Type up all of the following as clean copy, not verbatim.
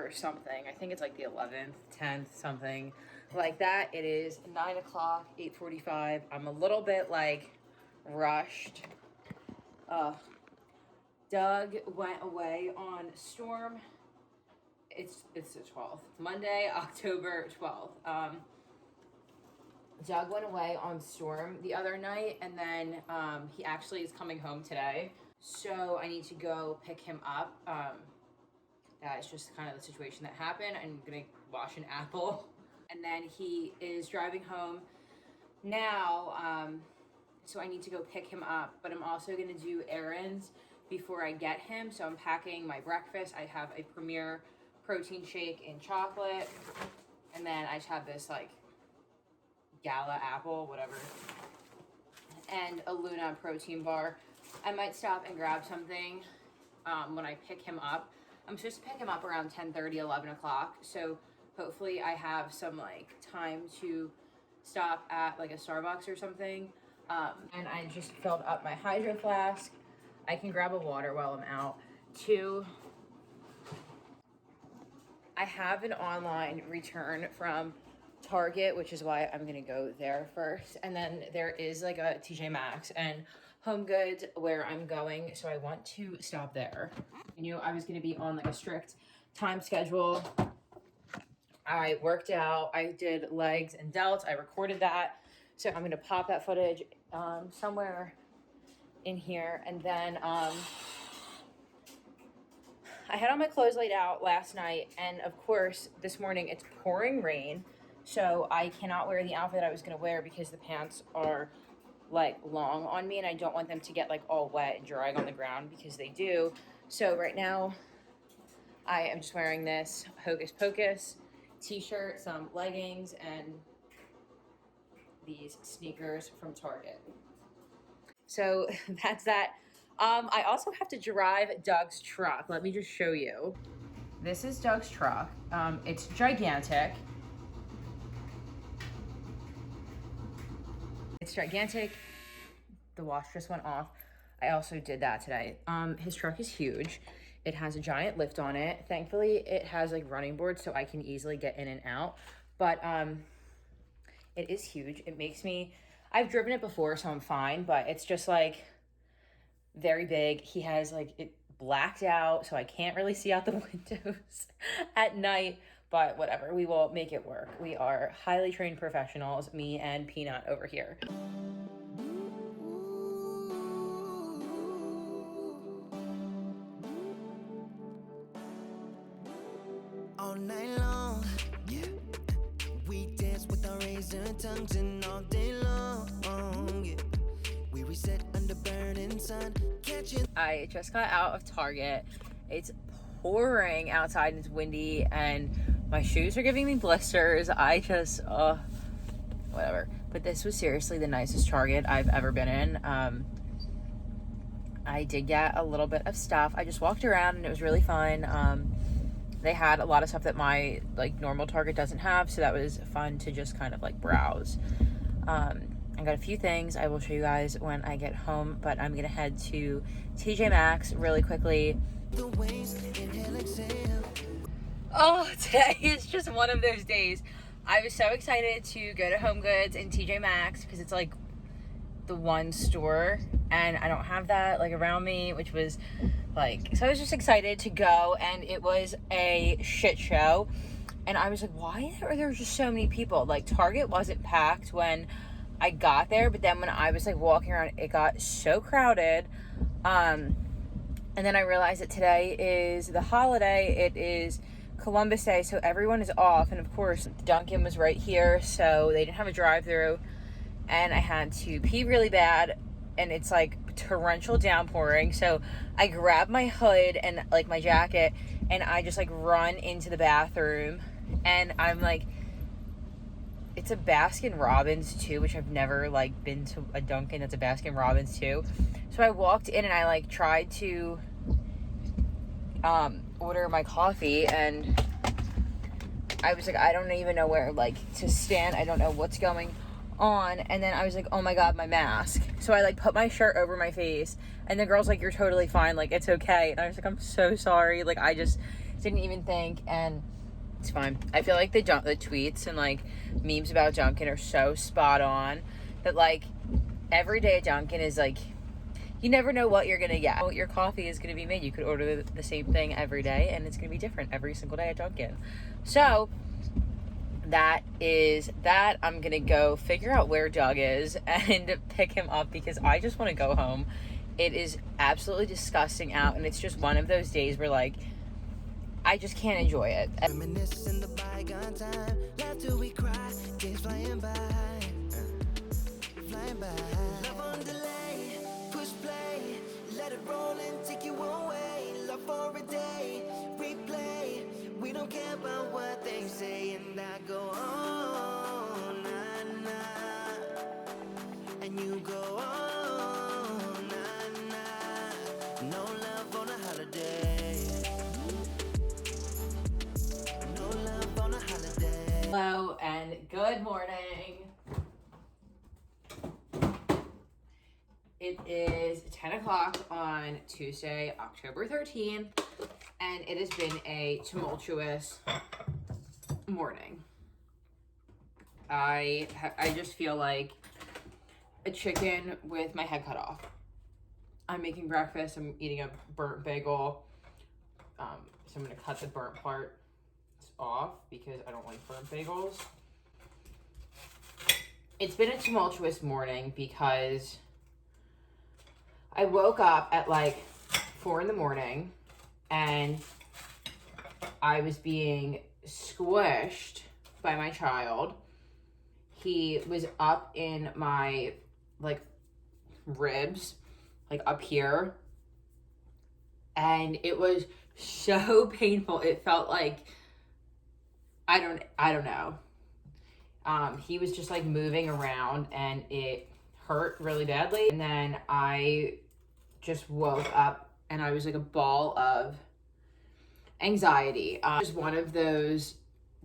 or something. I think it's like the 11th, 10th, something like that. It is 9 o'clock, 8:45. I'm a little bit like rushed. Doug went away on storm. It's the 12th. It's Monday, October 12th. Doug went away on storm the other night, and then he actually is coming home today. So I need to go pick him up. That is just kind of the situation that happened. I'm gonna wash an apple. And then he is driving home now. So I need to go pick him up, but I'm also gonna do errands before I get him. So I'm packing my breakfast. I have a Premier protein shake in chocolate. And then I just have this like Gala apple, whatever. And a Luna protein bar. I might stop and grab something when I pick him up. I'm supposed to pick him up around 10:30, 11 o'clock. So hopefully I have some like time to stop at like a Starbucks or something. And I just filled up my hydro flask. I can grab a water while I'm out. 2, I have an online return from Target, which is why I'm gonna go there first. And then there is like a TJ Maxx and Home Goods where I'm going, so I want to stop there. I knew I was gonna be on like a strict time schedule. I worked out, I did legs and delts, I recorded that. So I'm gonna pop that footage somewhere in here. And then I had all my clothes laid out last night, and of course this morning it's pouring rain. So I cannot wear the outfit I was gonna wear because the pants are like long on me and I don't want them to get like all wet and drying on the ground because they do. So right now I am just wearing this Hocus Pocus t-shirt, some leggings, and these sneakers from Target. So that's that. I also have to drive Doug's truck. Let me just show you. This is Doug's truck. It's gigantic. It's gigantic. The wash just went off. I also did that today. His truck is huge. It has a giant lift on it. Thankfully, it has like running boards so I can easily get in and out. But it is huge. It makes me, I've driven it before, so I'm fine, but it's just like very big. He has like it blacked out, so I can't really see out the windows at night. But whatever, we will make it work. We are highly trained professionals, me and Peanut over here. All night long, yeah. We dance with our razor tongues and all day long, yeah. We reset under burning sun, catching. I just got out of Target. It's pouring outside and it's windy and my shoes are giving me blisters. I just, whatever. But this was seriously the nicest Target I've ever been in. I did get a little bit of stuff. I just walked around and it was really fun. They had a lot of stuff that my like normal Target doesn't have, so that was fun to just kind of like browse. I got a few things I will show you guys when I get home, but I'm gonna head to TJ Maxx really quickly. The waves, inhale, exhale. Oh, today is just one of those days. I was so excited to go to Home Goods and TJ Maxx because it's like the one store and I don't have that like around me, which was like, so I was just excited to go and it was a shit show. And I was like, why are there just so many people? Like Target wasn't packed when I got there, but then when I was like walking around, it got so crowded. And then I realized that today is the holiday. It is Columbus Day, so everyone is off. And of course, Dunkin' was right here, so they didn't have a drive-thru. And I had to pee really bad, and it's like torrential downpouring. So I grabbed my hood and like my jacket, and I just like run into the bathroom. And I'm like, it's a Baskin Robbins too, which I've never like been to a Dunkin' that's a Baskin Robbins too. So I walked in and I like tried to order my coffee, and I was like, I don't even know where like to stand. I don't know what's going on. And then I was like, oh my god, my mask. So I like put my shirt over my face, and the girl's like, you're totally fine, like it's okay. And I was like, I'm so sorry, like I just didn't even think, and it's fine. I feel like the tweets and like memes about Dunkin' are so spot on that like every day at Dunkin' is like, you never know what you're gonna get. What your coffee is gonna be made. You could order the same thing every day, and it's gonna be different every single day at Dunkin'. So that is that. I'm gonna go figure out where Doug is and pick him up because I just want to go home. It is absolutely disgusting out, and it's just one of those days where like I just can't enjoy it. Reminisce in the bygone time. Laugh till we cry. Days flying by. Flying by. Love on delay. Push play. Let it roll and take you away. Love for a day. Replay. We don't care about what they say. And I go on, nah, nah. And you go on, nah, nah. No love on a holiday. No love on a holiday. Hello and good morning. It is 10 o'clock on Tuesday, October 13th, and it has been a tumultuous morning. I just feel like a chicken with my head cut off. I'm making breakfast. I'm eating a burnt bagel. So I'm going to cut the burnt part off because I don't like burnt bagels. It's been a tumultuous morning because I woke up at like 4 in the morning and I was being squished by my child. He was up in my like ribs, like up here, and it was so painful. It felt like I don't know. He was just like moving around and it hurt really badly. And then I just woke up and I was like a ball of anxiety. It was one of those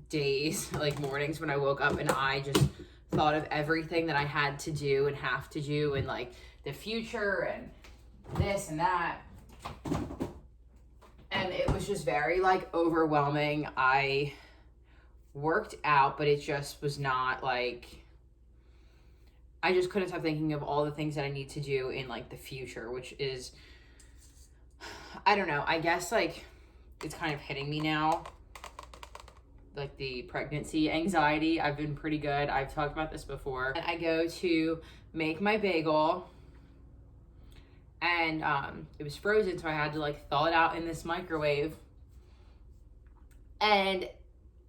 days, like mornings, when I woke up and I just thought of everything that I had to do and have to do and like the future and this and that. And it was just very like overwhelming. I worked out, but it just was not like, I just couldn't stop thinking of all the things that I need to do in like the future, which is, I don't know, I guess like it's kind of hitting me now, like the pregnancy anxiety. I've been pretty good. I've talked about this before. And I go to make my bagel and it was frozen, so I had to like thaw it out in this microwave. And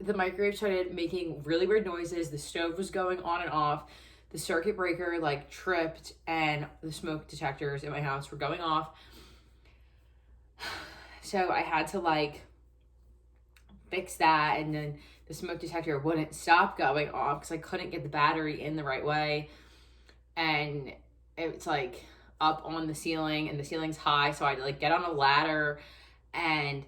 the microwave started making really weird noises. The stove was going on and off. The circuit breaker like tripped and the smoke detectors in my house were going off. So I had to like fix that, and then the smoke detector wouldn't stop going off because I couldn't get the battery in the right way. And it's like up on the ceiling and the ceiling's high, so I had to like get on a ladder, and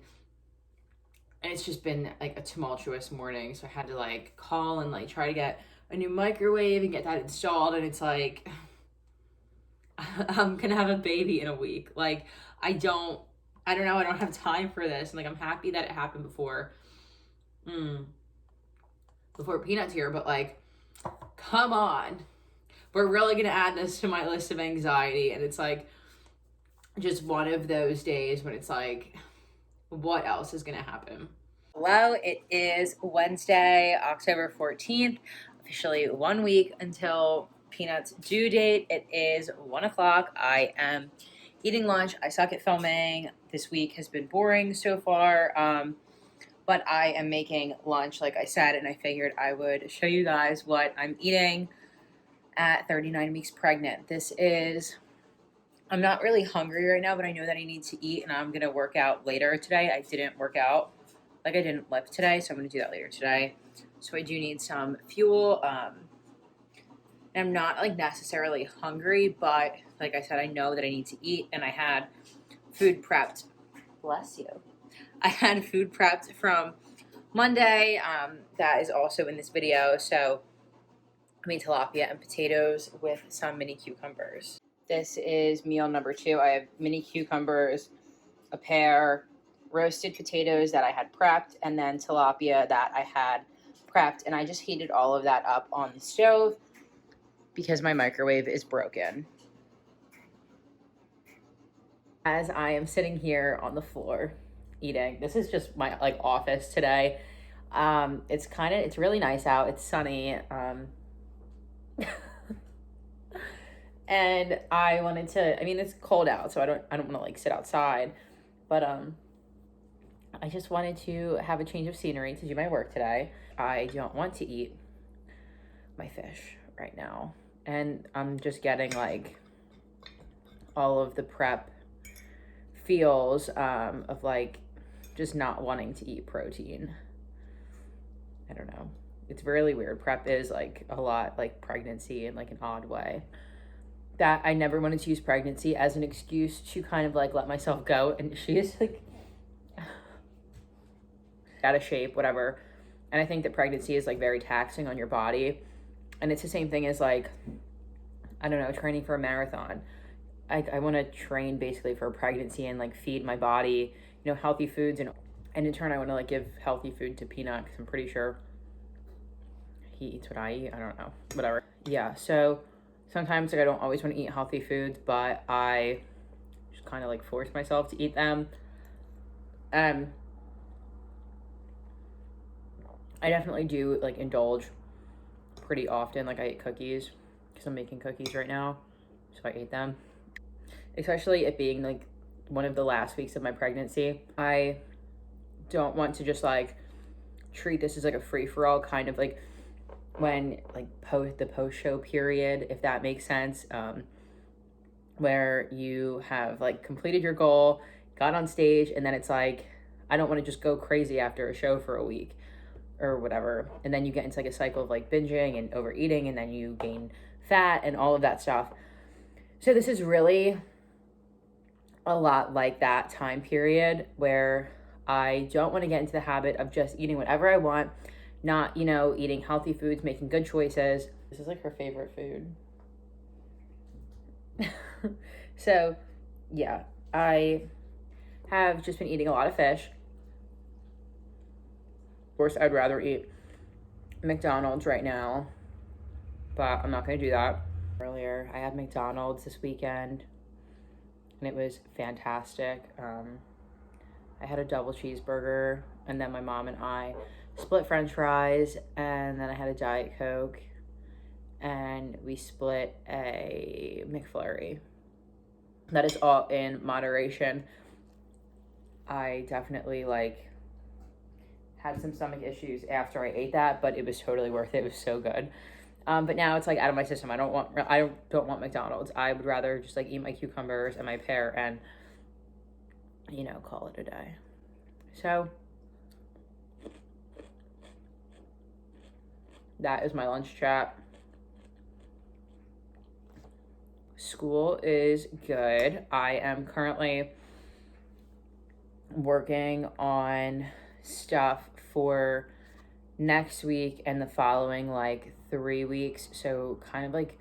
it's just been like a tumultuous morning. So I had to like call and like try to get a new microwave and get that installed. And it's like, I'm gonna have a baby in a week. Like, I don't know. I don't have time for this. And like, I'm happy that it happened before Peanut's here, but like, come on. We're really gonna add this to my list of anxiety. And it's like, just one of those days when it's like, what else is gonna happen? Hello, it is Wednesday, October 14th, officially 1 week until Peanut's due date. It is 1 o'clock. I am eating lunch. I suck at filming. This week has been boring so far, but I am making lunch, like I said, and I figured I would show you guys what I'm eating at 39 weeks pregnant. I'm not really hungry right now, but I know that I need to eat, and I'm going to work out later today. I didn't work out. Like, I didn't lift today, so I'm going to do that later today. So I do need some fuel. I'm not, like, necessarily hungry, but like I said, I know that I need to eat, and I had food prepped. Bless you. I had food prepped from Monday. That is also in this video. So I made tilapia and potatoes with some mini cucumbers. This is meal number 2. I have mini cucumbers, a pear, roasted potatoes that I had prepped, and then tilapia that I had prepped. And I just heated all of that up on the stove because my microwave is broken. As I am sitting here on the floor eating, this is just my like office today. It's really nice out. It's sunny. And I wanted to, I mean, it's cold out, so I don't want to like sit outside, but I just wanted to have a change of scenery to do my work today. I don't want to eat my fish right now, and I'm just getting like all of the prep feels of like just not wanting to eat protein. I don't know. It's really weird. Prep is like a lot like pregnancy in like an odd way. That I never wanted to use pregnancy as an excuse to kind of like let myself go. And she is like out of shape, whatever. And I think that pregnancy is like very taxing on your body. And it's the same thing as like, I don't know, training for a marathon. I want to train basically for pregnancy and like feed my body, you know, healthy foods. And in turn, I want to like give healthy food to Peanut because I'm pretty sure he eats what I eat. I don't know, whatever. Yeah, so sometimes like I don't always want to eat healthy foods, but I just kind of like force myself to eat them. I definitely do like indulge pretty often. Like I eat cookies because I'm making cookies right now, so I ate them. Especially it being like one of the last weeks of my pregnancy, I don't want to just like treat this as like a free-for-all, kind of like when like the post-show period, if that makes sense, where you have like completed your goal, got on stage, and then it's like I don't want to just go crazy after a show for a week or whatever, and then you get into like a cycle of like binging and overeating, and then you gain fat and all of that stuff. So this is really a lot like that time period where I don't want to get into the habit of just eating whatever I want, not, you know, eating healthy foods, making good choices. This is like her favorite food. So yeah, I have just been eating a lot of fish. Of course, I'd rather eat McDonald's right now, but I'm not going to do that. Earlier, I had McDonald's this weekend, and it was fantastic. I had a double cheeseburger, and then my mom and I split french fries, and then I had a Diet Coke, and we split a McFlurry. That is all in moderation. I definitely like had some stomach issues after I ate that, but it was totally worth it. It was so good. But now it's like out of my system. I don't want McDonald's. I would rather just like eat my cucumbers and my pear and, you know, call it a day. So that is my lunch chat. School is good. I am currently working on stuff for next week and the following like 3 weeks, so kind of like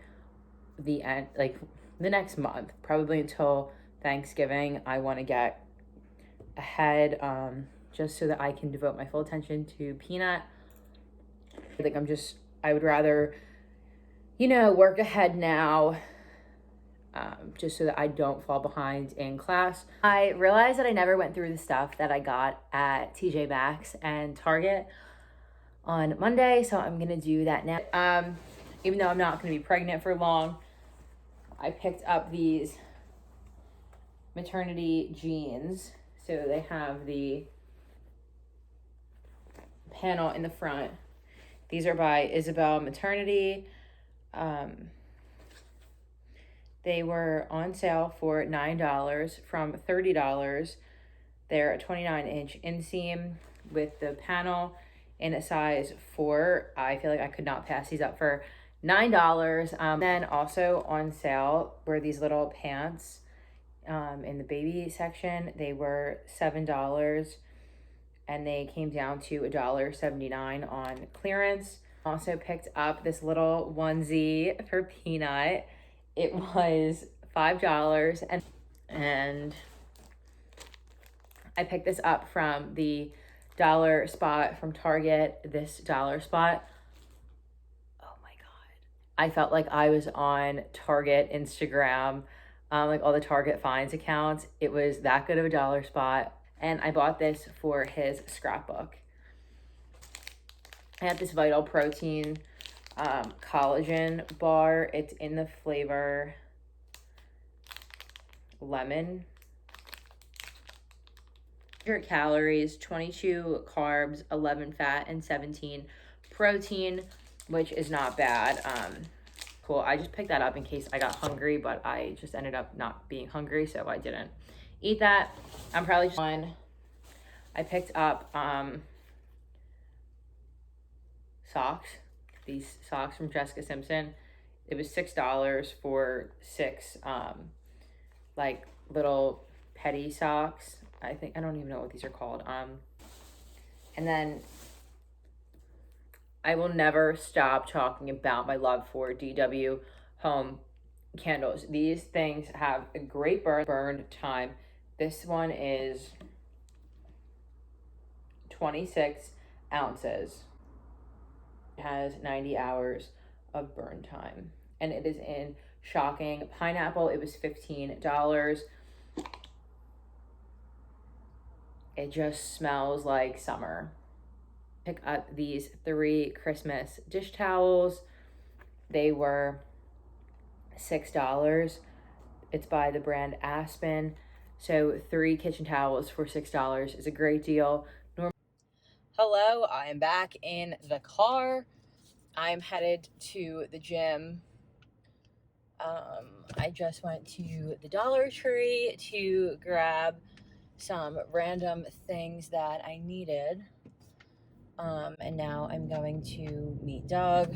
the end, like the next month, probably until Thanksgiving. I want to get ahead, just so that I can devote my full attention to Peanut. Like I would rather, you know, work ahead now, just so that I don't fall behind in class. I realized that I never went through the stuff that I got at TJ Maxx and Target on Monday, so I'm gonna do that now. Even though I'm not gonna be pregnant for long, I picked up these maternity jeans. So they have the panel in the front. These are by Isabel Maternity. They were on sale for $9 from $30. They're a 29-inch inseam with the panel in a size 4. I feel like I could not pass these up for $9. Then also on sale were these little pants in the baby section. They were $7, and they came down to $1.79 on clearance. Also picked up this little onesie for Peanut. It was $5, and I picked this up from the dollar spot from Target, this dollar spot. Oh my God. I felt like I was on Target Instagram, like all the Target finds accounts. It was that good of a dollar spot. And I bought this for his scrapbook. I have this Vital Protein collagen bar. It's in the flavor lemon. 100 calories, 22 carbs, 11 fat, and 17 protein, which is not bad. Cool. I just picked that up in case I got hungry, but I just ended up not being hungry, so I didn't eat that. I'm probably just one. I picked up socks. These socks from Jessica Simpson. It was $6 for 6 like little petty socks. I don't even know what these are called. And then I will never stop talking about my love for DW home candles. These things have a great burn time. This one is 26 ounces. It has 90 hours of burn time. And it is in shocking pineapple. It was $15. It just smells like summer. Pick up these 3 Christmas dish towels. They were $6. It's by the brand Aspen. So 3 kitchen towels for $6 is a great deal. Hello, I am back in the car. I'm headed to the gym. I just went to the Dollar Tree to grab some random things that I needed. And now I'm going to meet Doug.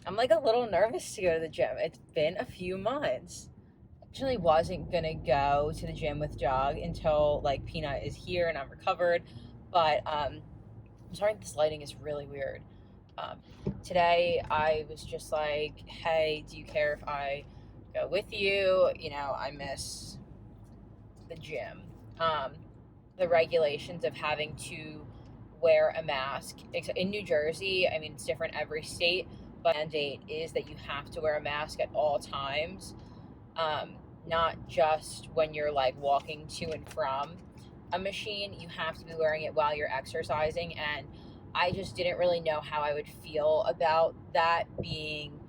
I'm like a little nervous to go to the gym. It's been a few months. Actually wasn't gonna go to the gym with Doug until like Peanut is here and I'm recovered. But I'm sorry, this lighting is really weird. Today I was just like, hey, do you care if I go with you? You know, I miss the gym. The regulations of having to wear a mask in New Jersey, I mean, it's different every state, but the mandate is that you have to wear a mask at all times, not just when you're like walking to and from a machine. You have to be wearing it while you're exercising, and I just didn't really know how I would feel about that being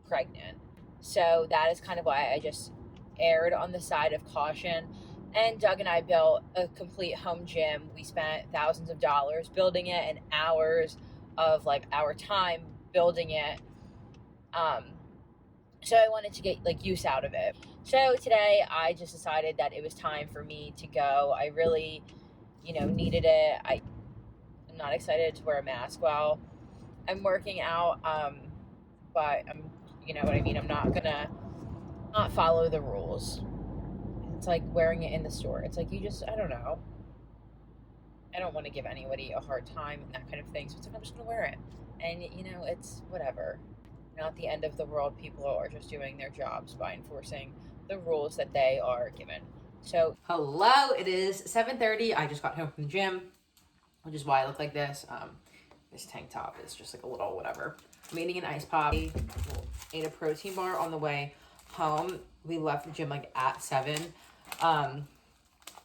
pregnant. So that is kind of why I just erred on the side of caution. And Doug and I built a complete home gym. We spent thousands of dollars building it and hours of like our time building it. So I wanted to get like use out of it. So today I just decided that it was time for me to go. I really, needed it. I'm not excited to wear a mask while I'm working out. But you know what I mean? I'm not gonna not follow the rules. It's like wearing it in the store. It's like I don't know. I don't want to give anybody a hard time and that kind of thing. So it's like, I'm just going to wear it. And, it's whatever. Not the end of the world. People are just doing their jobs by enforcing the rules that they are given. So, hello. It is 7:30. I just got home from the gym, which is why I look like this. This tank top is just like a little whatever. I'm eating an ice pop. Ate a protein bar on the way home. We left the gym like at 7.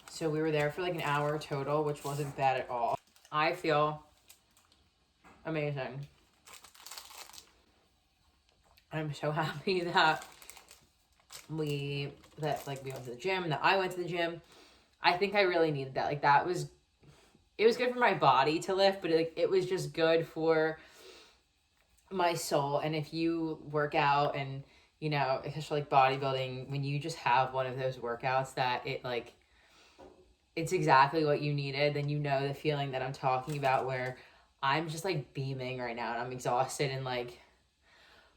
So we were there for like an hour total, which wasn't bad at all. I feel amazing. I'm so happy that we went to the gym, that I went to the gym. I think I really needed that. Like it was good for my body to lift, but it was just good for my soul. And if you work out and, especially like bodybuilding, when you just have one of those workouts that it's exactly what you needed, then the feeling that I'm talking about, where I'm just like beaming right now and I'm exhausted and like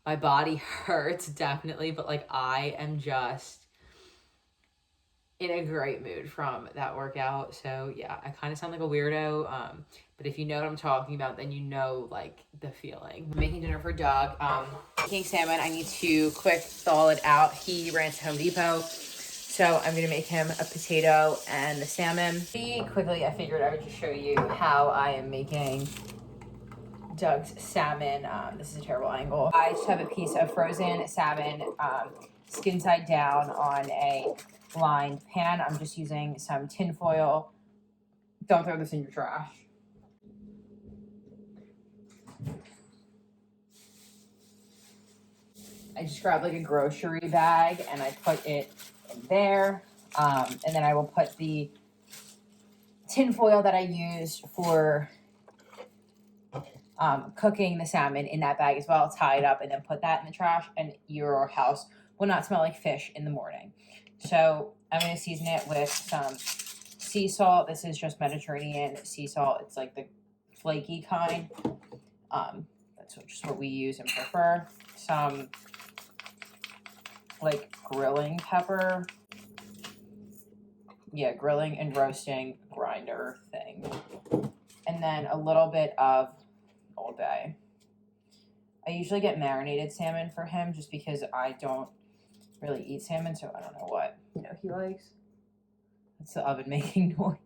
my body hurts definitely, but like I am just in a great mood from that workout. So yeah, I kind of sound like a weirdo, but if you know what I'm talking about, then like the feeling. I'm making dinner for Doug. Making salmon. I need to quick thaw it out. He ran to Home Depot So I'm gonna make him a potato and the salmon. Pretty quickly, I figured I would just show you how I am making Doug's salmon. This is a terrible angle. I just have a piece of frozen salmon, skin side down on a lined pan. I'm just using some tin foil. Don't throw this in your trash. I just grabbed like a grocery bag and I put it in there. And then I will put the tin foil that I used for cooking the salmon in that bag as well, tie it up and then put that in the trash, and your house will not smell like fish in the morning. So I'm going to season it with some sea salt. This is just Mediterranean sea salt. It's like the flaky kind. That's just what we use and prefer. Some like grilling pepper. Yeah, grilling and roasting grinder thing. And then a little bit of Old Bay. I usually get marinated salmon for him just because I don't really eat salmon, so I don't know what he likes. It's the oven making noise.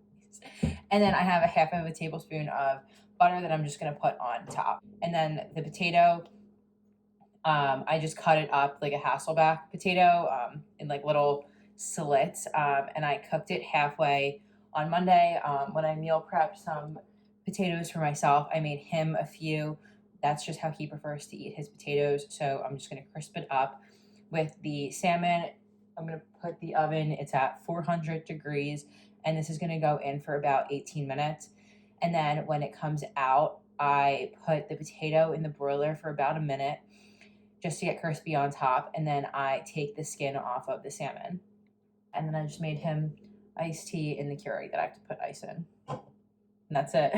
And then I have a half of a tablespoon of butter that I'm just gonna put on top. And then the potato, I just cut it up like a Hasselback potato in like little slits, and I cooked it halfway on Monday. When I meal prepped some potatoes for myself, I made him a few. That's just how he prefers to eat his potatoes. So I'm just going to crisp it up with the salmon. I'm going to put the oven, it's at 400 degrees, and this is going to go in for about 18 minutes. And then when it comes out, I put the potato in the broiler for about a minute just to get crispy on top. And then I take the skin off of the salmon. And then I just made him iced tea in the Keurig that I have to put ice in. And that's it.